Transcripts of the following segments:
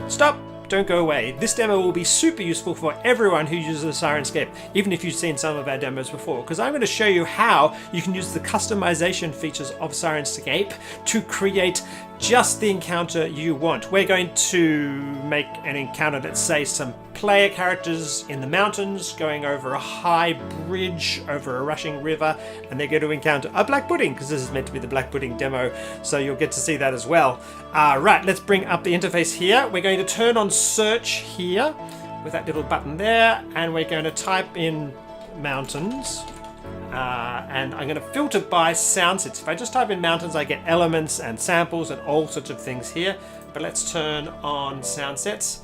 Stop! Don't go away. This demo will be super useful for everyone who uses Syrinscape, even if you've seen some of our demos before, because I'm going to show you how you can use the customization features of Syrinscape to create just the encounter you want. We're going to make an encounter, let's say some player characters in the mountains going over a high bridge over a rushing river, and they're going to encounter a black pudding, because this is meant to be the black pudding demo, so you'll get to see that as well. Right, let's bring up the interface here. We're going to turn on search here with that little button there, and we're going to type in mountains. And I'm going to filter by sound sets. If I just type in mountains, I get elements and samples and all sorts of things here. But let's turn on sound sets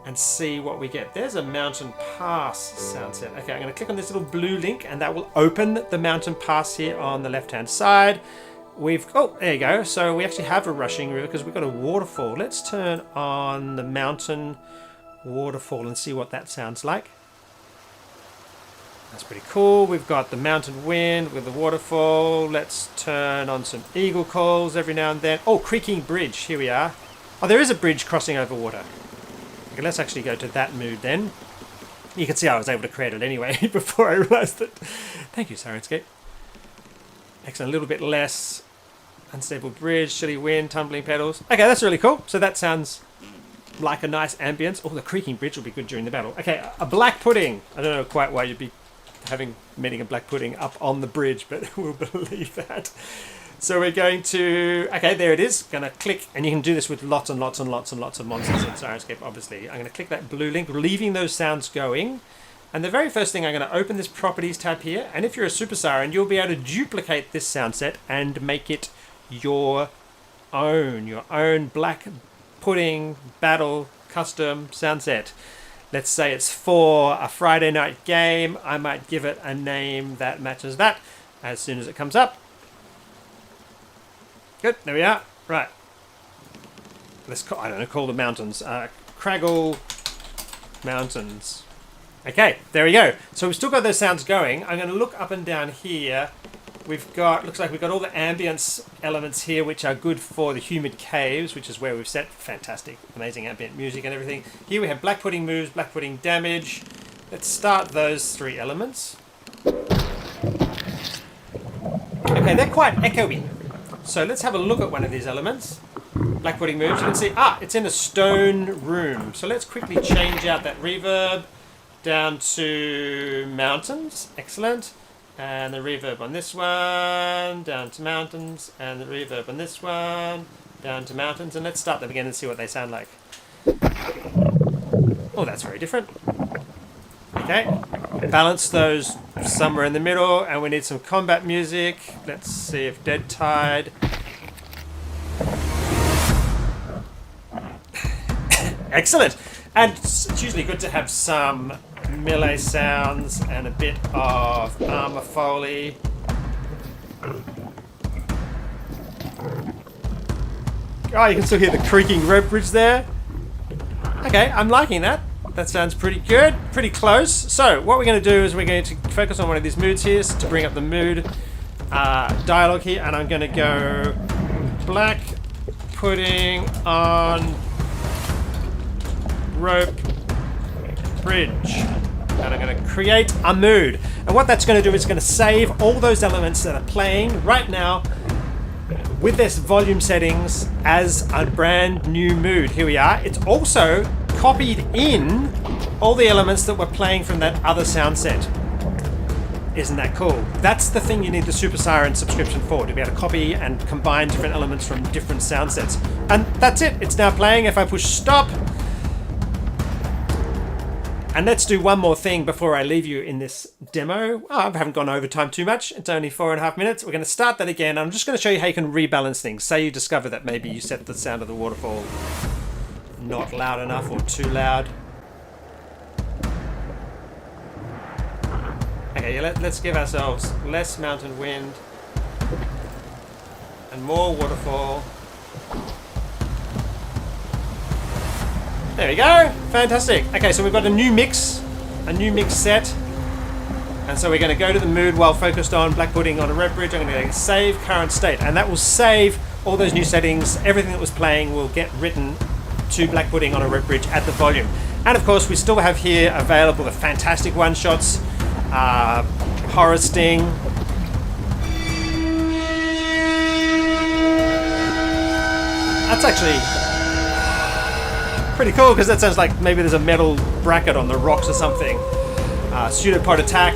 and see what we get. There's a mountain pass sound set. Okay, I'm going to click on this little blue link, and that will open the mountain pass here on the left-hand side. Oh, there you go. So we actually have a rushing river because we've got a waterfall. Let's turn on the mountain waterfall and see what that sounds like. That's pretty cool. We've got the mountain wind with the waterfall. Let's turn on some eagle calls every now and then. Oh, creaking bridge. Here we are. Oh, there is a bridge crossing over water. Okay, let's actually go to that mood then. You can see I was able to create it anyway before I realized it. Thank you, Syrinscape. Excellent. A little bit less. Unstable bridge, chilly wind, tumbling pedals. Okay, that's really cool. So that sounds like a nice ambience. Oh, the creaking bridge will be good during the battle. Okay, a black pudding. I don't know quite why you'd be meeting a black pudding up on the bridge, but we'll believe that. So we're going to, okay, there it is. Going to click, and you can do this with lots and lots and lots and lots of monsters in Syrinscape, obviously. I'm going to click that blue link, leaving those sounds going. And the very first thing, I'm going to open this properties tab here. And if you're a super Siren, you'll be able to duplicate this sound set and make it your own black pudding battle custom sound set. Let's say it's for a Friday night game. I might give it a name that matches that as soon as it comes up. Good, there we are. Right. Let's call the mountains. Craggle Mountains. Okay, there we go. So we've still got those sounds going. I'm going to look up and down here. Looks like we've got all the ambience elements here, which are good for the humid caves, which is where we've set fantastic, amazing ambient music and everything. Here we have black pudding moves, black pudding damage. Let's start those three elements. Okay, they're quite echoey. So let's have a look at one of these elements. Black pudding moves. You can see, it's in a stone room. So let's quickly change out that reverb down to mountains. Excellent. And the reverb on this one, down to mountains, and the reverb on this one, down to mountains. And let's start them again and see what they sound like. Oh, that's very different. Okay, balance those somewhere in the middle, and we need some combat music. Let's see if Dead Tide. Excellent. And it's usually good to have some melee sounds and a bit of armor foley. Oh, you can still hear the creaking rope bridge there. Okay, I'm liking that. That sounds pretty good, pretty close. So what we're going to do is we're going to focus on one of these moods here to bring up the mood dialogue here, and I'm going to go black pudding on rope bridge. And I'm going to create a mood. And what that's going to do is going to save all those elements that are playing right now with this volume settings as a brand new mood. Here we are. It's also copied in all the elements that were playing from that other sound set. Isn't that cool? That's the thing you need the Super Siren subscription for, to be able to copy and combine different elements from different sound sets. And that's it. It's now playing. If I push stop. And let's do one more thing before I leave you in this demo. I haven't gone over time too much. It's only 4.5 minutes. We're going to start that again. I'm just going to show you how you can rebalance things. Say you discover that maybe you set the sound of the waterfall not loud enough or too loud. Okay, let's give ourselves less mountain wind and more waterfall. There we go. Fantastic. Okay, so we've got a new mix set. And so we're going to go to the mood while focused on black pudding on a red bridge. I'm going to go save current state. And that will save all those new settings. Everything that was playing will get written 2 black pudding on a red bridge at the volume. And of course, we still have here available the fantastic one-shots, Horror Sting. That's actually pretty cool, because that sounds like maybe there's a metal bracket on the rocks or something. Pseudopod attack.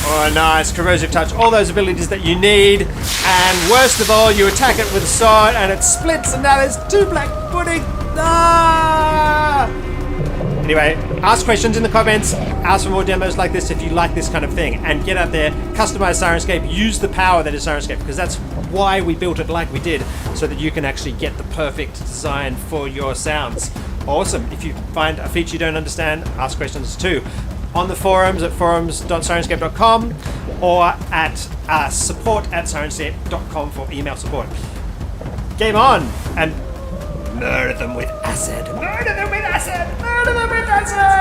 Oh, nice. Corrosive touch. All those abilities that you need. And worst of all, you attack it with a sword and it splits, and now there's 2 black pudding. Ah! Anyway, ask questions in the comments. Ask for more demos like this if you like this kind of thing. And get out there, customize Syrinscape, use the power that is Syrinscape, because that's why we built it like we did, so that you can actually get the perfect design for your sounds. Awesome. If you find a feature you don't understand, ask questions too. On the forums at forums.syrinscape.com or at support@syrinscape.com for email support. Game on! And murder them with acid! Murder them with acid! Murder them with acid!